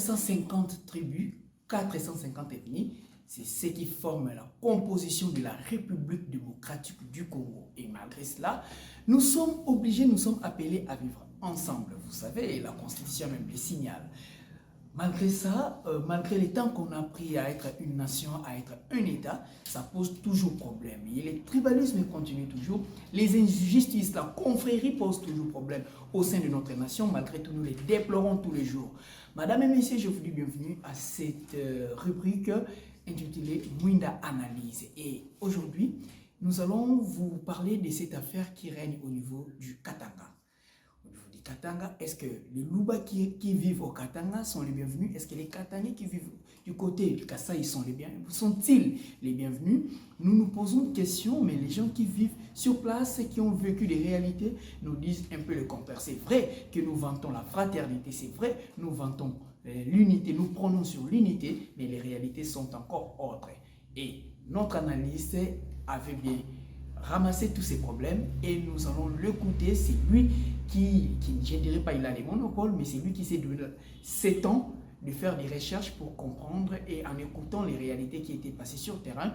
450 tribus, 450 ethnies, c'est ce qui forme la composition de la République démocratique du Congo. Et malgré cela, nous sommes obligés, nous sommes appelés à vivre ensemble. Vous savez, la Constitution même le signale. Malgré ça, malgré le temps qu'on a pris à être une nation, à être un État, ça pose toujours problème. Et le tribalisme continue toujours. Les injustices, la confrérie pose toujours problème au sein de notre nation. Malgré tout, nous les déplorons tous les jours. Madame et messieurs, je vous dis bienvenue à cette rubrique intitulée Mwinda Analyse. Et aujourd'hui, nous allons vous parler de cette affaire qui règne au niveau du Katanga. Katanga, est-ce que les Luba qui vivent au Katanga sont les bienvenus? Est-ce que les Katangais qui vivent du côté de Kasaï sont-ils les bienvenus? Nous nous posons une question, mais les gens qui vivent sur place et qui ont vécu des réalités nous disent un peu le contraire. C'est vrai que nous vantons la fraternité, c'est vrai, nous vantons l'unité, nous prenons sur l'unité, mais les réalités sont encore autres. Et notre analyste avait bien ramasser tous ces problèmes et nous allons l'écouter. C'est lui qui, je ne dirais pas il a les monopoles, mais c'est lui qui s'est donné 7 ans de faire des recherches pour comprendre et en écoutant les réalités qui étaient passées sur le terrain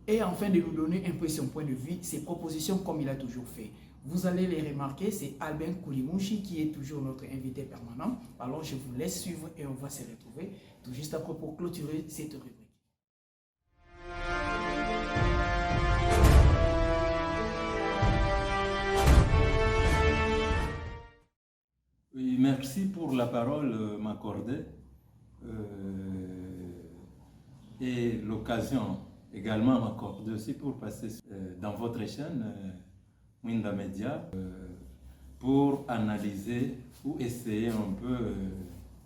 et enfin de nous donner un peu son point de vue, ses propositions comme il a toujours fait. Vous allez les remarquer, c'est Albin Koulimouchi qui est toujours notre invité permanent. Alors je vous laisse suivre et on va se retrouver tout juste après pour clôturer cette rubrique. Oui, merci pour la parole m'accordée et l'occasion également m'accordée aussi pour passer dans votre chaîne Mwinda Media pour analyser ou essayer un peu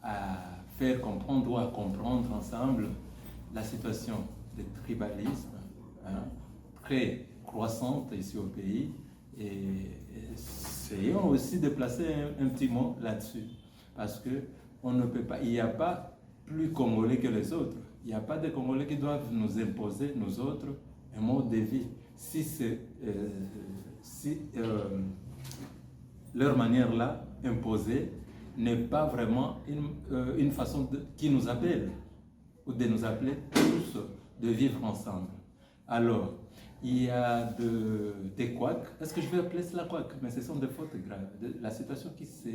à faire comprendre ou à comprendre ensemble la situation de tribalisme très croissante ici au pays. Et essayons aussi de placer un petit mot là-dessus, parce que on ne peut pas, il n'y a pas plus Congolais que les autres. Il n'y a pas de Congolais qui doivent nous imposer, nous autres, un mode de vie. Si leur manière-là, imposée, n'est pas vraiment une façon qui nous appelle, ou de nous appeler tous de vivre ensemble. Alors, il y a des couacs. Est-ce que je vais appeler cela couac? Mais ce sont des fautes graves. La situation qui se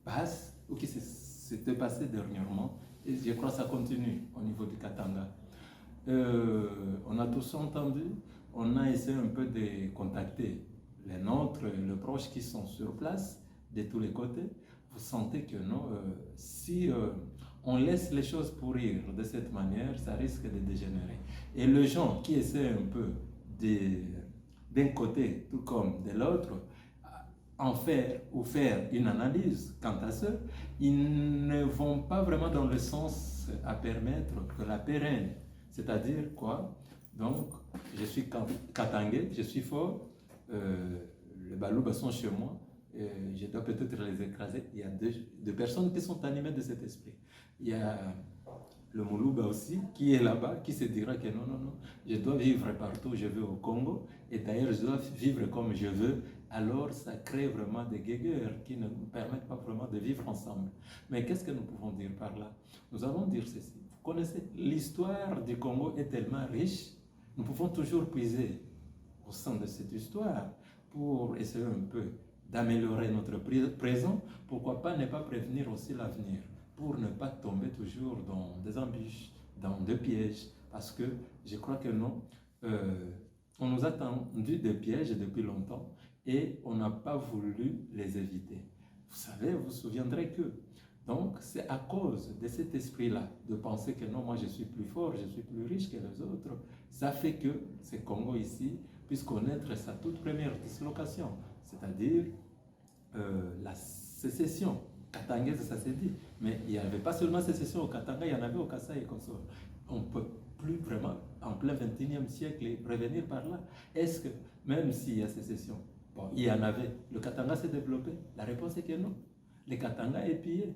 passe ou qui s'était passée dernièrement, et je crois que ça continue au niveau du Katanga. On a tous entendu, on a essayé un peu de contacter les nôtres, les proches qui sont sur place de tous les côtés. Vous sentez que non, si on laisse les choses pourrir de cette manière, ça risque de dégénérer. Et les gens qui essaient un peu d'un côté tout comme de l'autre, en faire ou faire une analyse quant à ça, ils ne vont pas vraiment dans le sens à permettre que la paix règne. C'est-à-dire quoi? Donc, je suis katangais, je suis fort, les Balouba sont chez moi, je dois peut-être les écraser. Il y a deux personnes qui sont animées de cet esprit. Il y a le Moulouba aussi, qui est là-bas, qui se dira que non, non, non, je dois vivre partout où je veux au Congo, et d'ailleurs je dois vivre comme je veux. Alors ça crée vraiment des guéguerres qui ne nous permettent pas vraiment de vivre ensemble. Mais qu'est-ce que nous pouvons dire par là? Nous allons dire ceci. Vous connaissez, l'histoire du Congo est tellement riche, nous pouvons toujours puiser au sein de cette histoire pour essayer un peu d'améliorer notre présent. Pourquoi pas ne pas prévenir aussi l'avenir, pour ne pas tomber toujours dans des embûches, dans des pièges, parce que je crois que non, on nous a tendu des pièges depuis longtemps et on n'a pas voulu les éviter. Vous savez, vous vous souviendrez que, donc c'est à cause de cet esprit-là, de penser que non, moi je suis plus fort, je suis plus riche que les autres, ça fait que ce Congo ici puisse connaître sa toute première dislocation, c'est-à-dire la sécession katangaise, ça s'est dit. Mais il n'y avait pas seulement sécession au Katanga, il y en avait au Kasaï et consort. On ne peut plus vraiment, en plein 21e siècle, revenir par là. Est-ce que, même s'il y a sécession, bon, il y en avait, le Katanga s'est développé? La réponse est que non. Le Katanga est pillé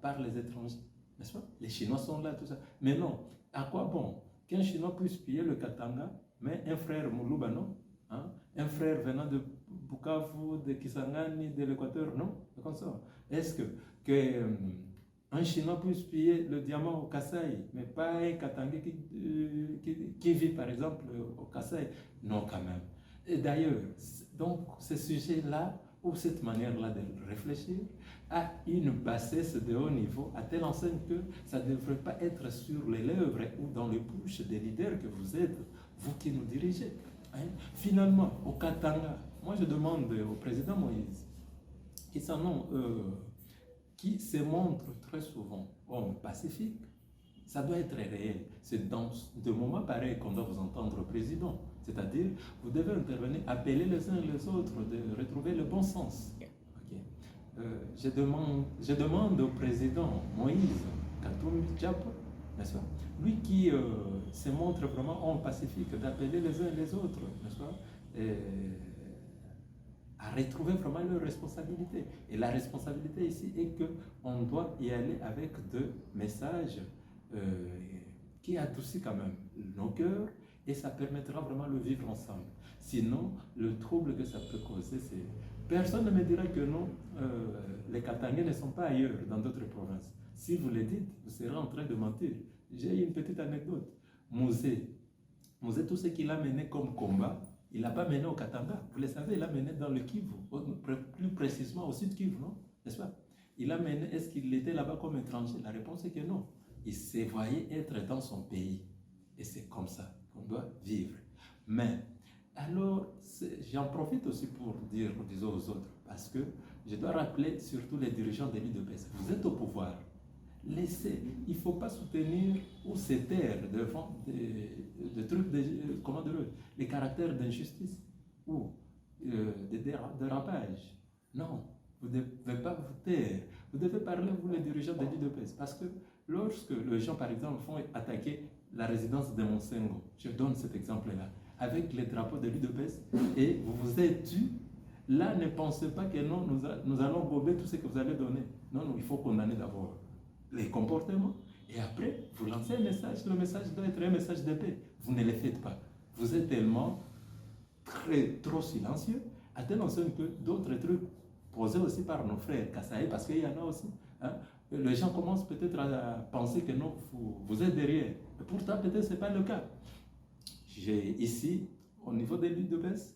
par les étrangers, n'est-ce pas? Les Chinois sont là, tout ça. Mais non, à quoi bon qu'un Chinois puisse piller le Katanga, mais un frère Moulouba, non? Un frère venant de Bukavu, de Kisangani, de l'Équateur, non? Est-ce que un Chinois puisse piller le diamant au Kasaï, mais pas un Katangais qui vit par exemple au Kasaï. Non, quand même. Et d'ailleurs, donc ce sujet-là, ou cette manière-là de réfléchir, a une bassesse de haut niveau, à telle enseigne que ça ne devrait pas être sur les lèvres ou dans les bouches des leaders que vous êtes, vous qui nous dirigez. Hein? Finalement, au Katanga, moi je demande au président Moïse, qui se montre très souvent homme pacifique, ça doit être réel. C'est dans de moments pareils qu'on doit vous entendre, président. C'est-à-dire, vous devez intervenir, appeler les uns et les autres, de retrouver le bon sens. Okay. Je demande au président Moïse Katumbi Diapo, n'est-ce pas? Lui qui se montre vraiment homme pacifique, d'appeler les uns et les autres, n'est-ce pas? À retrouver vraiment leurs responsabilités. Et la responsabilité ici est qu'on doit y aller avec deux messages qui adoucissent quand même nos cœurs, et ça permettra vraiment de vivre ensemble. Sinon, le trouble que ça peut causer, c'est... Personne ne me dira que non, les Katangais ne sont pas ailleurs, dans d'autres provinces. Si vous le dites, vous serez en train de mentir. J'ai une petite anecdote. Mouzé, tout ce qu'il a mené comme combat, il n'a pas mené au Katanga. Vous le savez, il a mené dans le Kivu, plus précisément au sud Kivu, non? N'est-ce pas? Il a mené, est-ce qu'il était là-bas comme étranger? La réponse est que non. Il se voyait être dans son pays. Et c'est comme ça qu'on doit vivre. Mais, alors, j'en profite aussi pour dire, disons aux autres, parce que je dois rappeler surtout les dirigeants de l'UDPS. Vous êtes au pouvoir. Laissez, il ne faut pas soutenir ou se taire devant des trucs, comment dire, les caractères d'injustice ou des dérapages. Non, vous ne devez pas vous taire. Vous devez parler, vous, les dirigeants de l'UDPS, parce que lorsque les gens, par exemple, font attaquer la résidence de Monsengo, je donne cet exemple-là, avec les drapeaux de l'UDPS, et vous vous êtes tués, là, ne pensez pas que non, nous allons gober tout ce que vous allez donner. Non, non, il faut condamner d'abord les comportements, et après, vous lancez un message. Le message doit être un message de paix. Vous ne le faites pas. Vous êtes tellement trop silencieux, à telle enseigne que d'autres trucs posés aussi par nos frères Kasaï, parce qu'il y en a aussi, hein, les gens commencent peut-être à penser que non, vous êtes derrière. Et pourtant, peut-être ce n'est pas le cas. J'ai ici, au niveau de l'UDPS,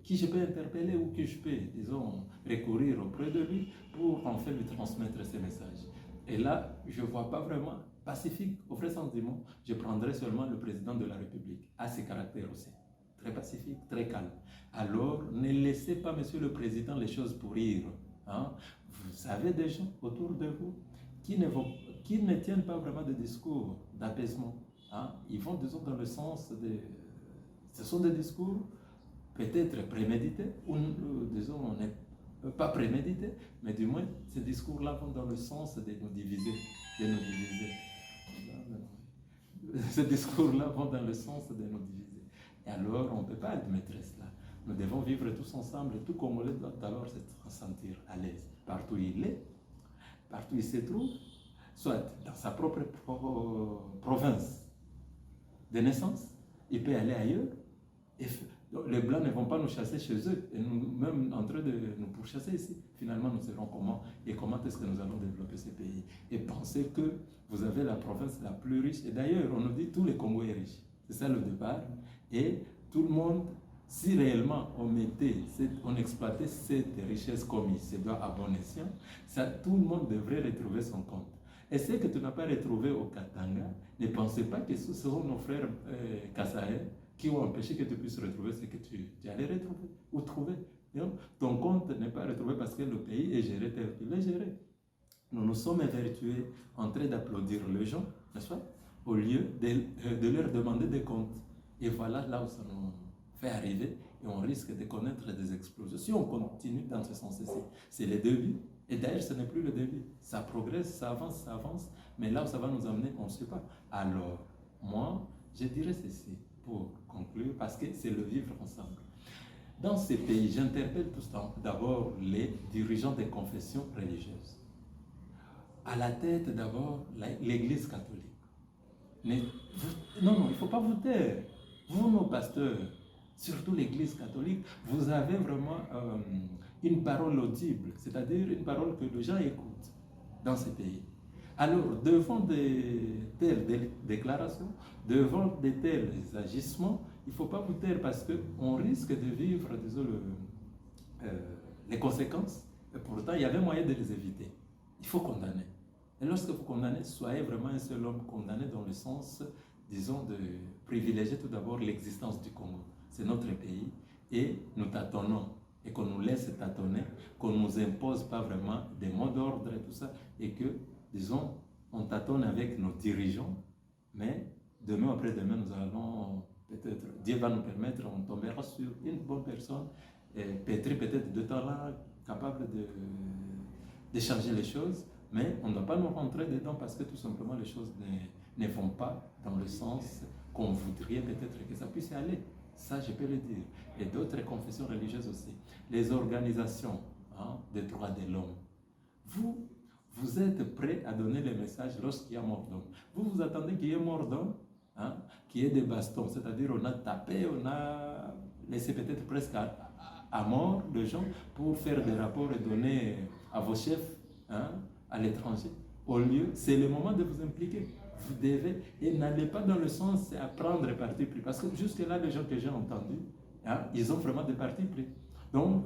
qui je peux interpeller ou qui je peux, disons, recourir auprès de lui pour en fait lui transmettre ces messages. Et là, je ne vois pas vraiment pacifique, au vrai sentiment, je prendrai seulement le président de la République, à ses caractères aussi, très pacifique, très calme. Alors, ne laissez pas, monsieur le président, les choses pourrir. Hein? Vous avez des gens autour de vous qui ne tiennent pas vraiment de discours d'apaisement. Hein? Ils vont, disons, dans le sens de... Ce sont des discours peut-être prémédités, ou disons, on n'est pas prémédité, mais du moins, ces discours-là vont dans le sens de nous diviser. Ces discours-là vont dans le sens de nous diviser. Et alors, on ne peut pas admettre cela. Nous devons vivre tous ensemble. Tout Congolais doit alors se sentir à l'aise. Partout où il est, partout où il se trouve, soit dans sa propre province de naissance, il peut aller ailleurs. Et les Blancs ne vont pas nous chasser chez eux, et nous-mêmes en train de nous pourchasser ici. Finalement, nous serons comment? Et comment est-ce que nous allons développer ces pays? Et pensez que vous avez la province la plus riche. Et d'ailleurs, on nous dit que tous les Congo est riche. C'est ça le départ. Et tout le monde, si réellement on exploitait cette richesse comme il se doit à bon escient, tout le monde devrait retrouver son compte. Et ce que tu n'as pas retrouvé au Katanga, ne pensez pas que ce sont nos frères Kasaï qui ont empêché que tu puisses retrouver ce que tu allais retrouver ou trouver. Donc, ton compte n'est pas retrouvé parce que le pays est géré tel qu'il est géré. Nous nous sommes évertués en train d'applaudir les gens, n'est-ce pas, au lieu de leur demander des comptes. Et voilà là où ça nous fait arriver, et on risque de connaître des explosions. Si on continue dans ce sens-ci, c'est le début. Et d'ailleurs, ce n'est plus le début. Ça progresse, ça avance, mais là où ça va nous amener, on ne sait pas. Alors, moi, je dirais ceci pour conclure, parce que c'est le vivre ensemble. Dans ces pays, j'interpelle tout ça d'abord les dirigeants des confessions religieuses. À la tête d'abord, l'Église catholique. Non, il ne faut pas vous taire. Vous, nos pasteurs, surtout l'Église catholique, vous avez vraiment une parole audible, c'est-à-dire une parole que les gens écoutent. dans ces pays. Alors, devant de telles déclarations, devant de tels agissements, il ne faut pas vous taire parce qu'on risque de vivre, disons, les conséquences. Et pourtant, il y avait moyen de les éviter. Il faut condamner. Et lorsque vous condamnez, soyez vraiment un seul homme condamné dans le sens, disons, de privilégier tout d'abord l'existence du Congo. C'est notre pays et nous tâtonnons et qu'on nous laisse tâtonner, qu'on ne nous impose pas vraiment des mots d'ordre et tout ça, et que, disons, on tâtonne avec nos dirigeants, mais demain après-demain, nous allons peut-être, Dieu va nous permettre, on tombera sur une bonne personne, pétrie peut-être de talent, capable de changer les choses, mais on ne doit pas nous rentrer dedans parce que tout simplement les choses ne vont pas dans le sens qu'on voudrait peut-être que ça puisse aller. Ça, je peux le dire. Et d'autres confessions religieuses aussi. Les organisations des droits de l'homme. Vous êtes prêts à donner les messages lorsqu'il y a mort d'homme. Vous attendez qu'il y ait mort d'homme, qu'il y ait des bastons. C'est-à-dire on a tapé, on a laissé peut-être presque à mort de gens pour faire des rapports et donner à vos chefs à l'étranger. Au lieu, c'est le moment de vous impliquer. Vous devez, et n'allez pas dans le sens à prendre parti pris. Parce que jusque-là, les gens que j'ai entendus, ils ont vraiment des partis pris. Donc,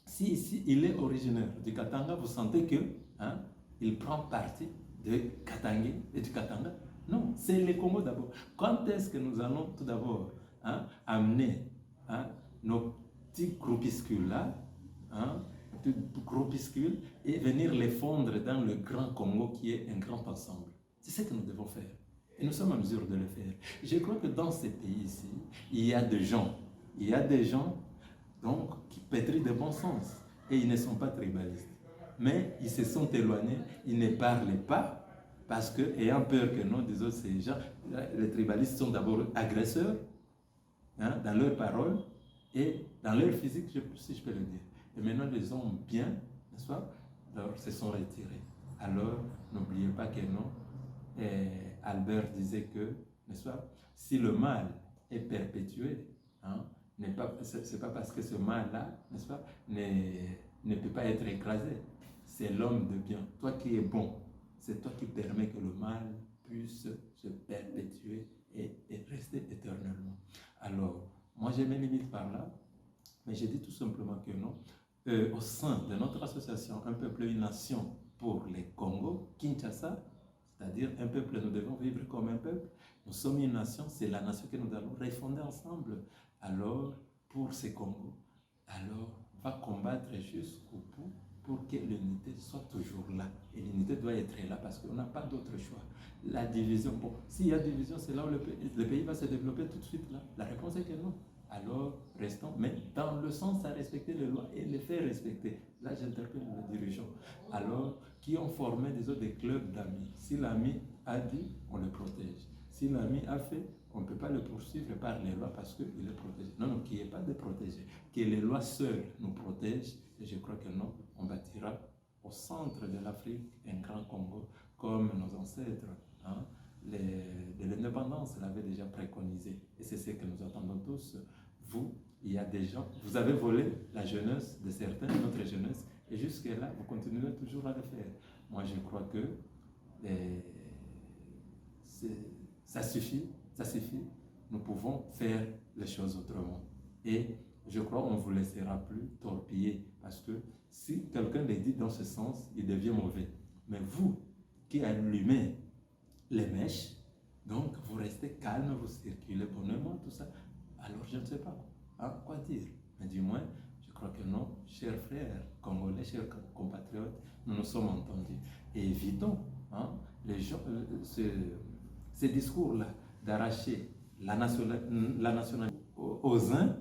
si ici, il est originaire du Katanga, vous sentez que il prend parti de Katangé et du Katanga. Non, c'est le Congo d'abord. Quand est-ce que nous allons tout d'abord amener nos petits groupuscules-là, groupuscules, et venir les fondre dans le grand Congo qui est un grand ensemble? C'est ce que nous devons faire. Et nous sommes en mesure de le faire. Je crois que dans ces pays ici, il y a des gens donc, qui pétrissent de bon sens. Et ils ne sont pas tribalistes. Mais ils se sont éloignés, ils ne parlent pas, parce que, ayant peur que non, disons, ces gens, les tribalistes sont d'abord agresseurs, dans leurs paroles et dans leur physique, si je peux le dire. Et maintenant, les hommes bien, n'est-ce pas, alors, se sont retirés. Alors, n'oubliez pas que non. Et Albert disait que, n'est-ce pas, si le mal est perpétué, c'est pas parce que ce mal-là, n'est-ce pas, ne peut pas être écrasé. C'est l'homme de bien. Toi qui es bon, c'est toi qui permets que le mal puisse se perpétuer et rester éternellement. Alors, moi j'ai mes limites par là, mais je dis tout simplement que non. Au sein de notre association Un peuple, une nation pour les Congo, Kinshasa, c'est-à-dire un peuple, nous devons vivre comme un peuple. Nous sommes une nation, c'est la nation que nous allons refonder ensemble. Alors, pour ces Congos, alors, on va combattre jusqu'au bout pour que l'unité soit toujours là. Et l'unité doit être là parce qu'on n'a pas d'autre choix. La division, bon, s'il y a division, c'est là où le pays va se développer tout de suite là. La réponse est que non. Alors, restons, mais dans le sens à respecter les lois et les faire respecter. Là, j'interpelle les dirigeants. Alors, qui ont formé des clubs d'amis. Si l'ami a dit, on le protège. Si l'ami a fait, on ne peut pas le poursuivre par les lois parce qu'il est protégé. Non, non, qu'il n'y ait pas de protégé. Que les lois seules nous protègent. Et je crois que non, on bâtira au centre de l'Afrique un grand Congo comme nos ancêtres de l'indépendance l'avaient déjà préconisé. Et c'est ce que nous attendons tous. Vous, il y a des gens, vous avez volé la jeunesse de certains, notre jeunesse, et jusque-là, vous continuez toujours à le faire. Moi, je crois que ça suffit. Nous pouvons faire les choses autrement. Et je crois qu'on ne vous laissera plus torpiller, parce que si quelqu'un les dit dans ce sens, il devient mauvais. Mais vous, qui allumez les mèches, donc vous restez calme, vous circulez bonnement, tout ça, alors je ne sais pas quoi dire. Mais du moins, je crois que non, chers frères congolais, chers compatriotes, nous nous sommes entendus. Et évitons les gens, ces discours-là d'arracher la nationalité aux uns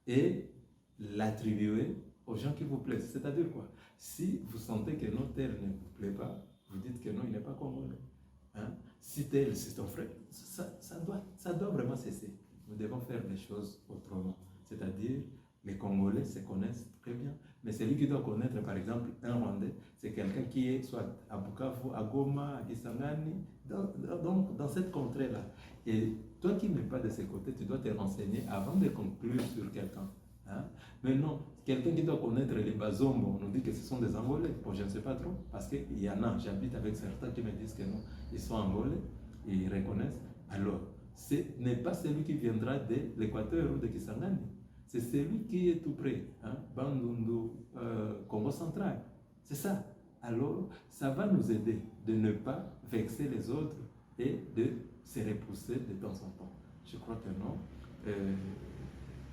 et l'attribuer aux gens qui vous plaisent. C'est-à-dire quoi? Si vous sentez que notre terre ne vous plaît pas, vous dites que non, il n'est pas congolais. Si tel, c'est ton frère, ça doit vraiment cesser. Nous devons faire les choses autrement. C'est-à-dire, les Congolais se connaissent très bien. Mais celui qui doit connaître, par exemple, un Rwandais, c'est quelqu'un qui est soit à Bukavu, à Goma, à Kisangani, donc dans cette contrée-là. Et toi qui n'es pas de ce côté, tu dois te renseigner avant de conclure sur quelqu'un. Mais non, quelqu'un qui doit connaître les Bazombo, on nous dit que ce sont des Angolais. Bon, je ne sais pas trop, parce qu'il y en a, j'habite avec certains qui me disent que non, ils sont Angolais, et ils reconnaissent. Alors, ce n'est pas celui qui viendra de l'Équateur ou de Kisangani, c'est celui qui est tout près, hein, Bandundu, Congo central. C'est ça. Alors, ça va nous aider de ne pas vexer les autres et de se repousser de temps en temps. Je crois que non.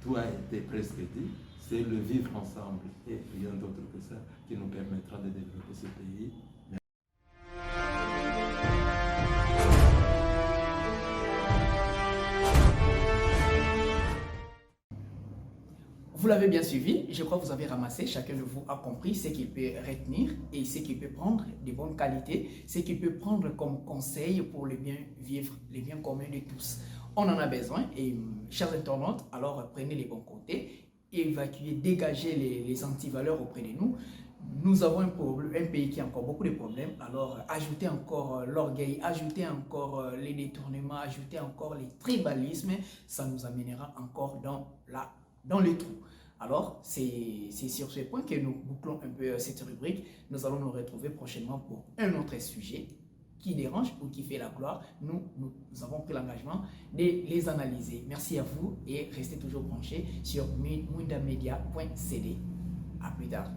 Tout a été presque dit. C'est le vivre ensemble et rien d'autre que ça qui nous permettra de développer ce pays. Vous l'avez bien suivi, je crois que vous avez ramassé, chacun de vous a compris ce qu'il peut retenir et ce qu'il peut prendre de bonnes qualités, ce qu'il peut prendre comme conseil pour le bien vivre, le bien commun de tous. On en a besoin et, chers internautes, alors prenez les bons côtés, évacuez, dégagez les antivaleurs auprès de nous. Nous avons un pays qui a encore beaucoup de problèmes, alors ajoutez encore l'orgueil, ajoutez encore les détournements, ajoutez encore les tribalismes, ça nous amènera encore dans le trou. Alors, c'est sur ce point que nous bouclons un peu cette rubrique. Nous allons nous retrouver prochainement pour un autre sujet qui dérange ou qui fait la gloire. Nous avons pris l'engagement de les analyser. Merci à vous et restez toujours branchés sur mundamedia.cd. À plus tard.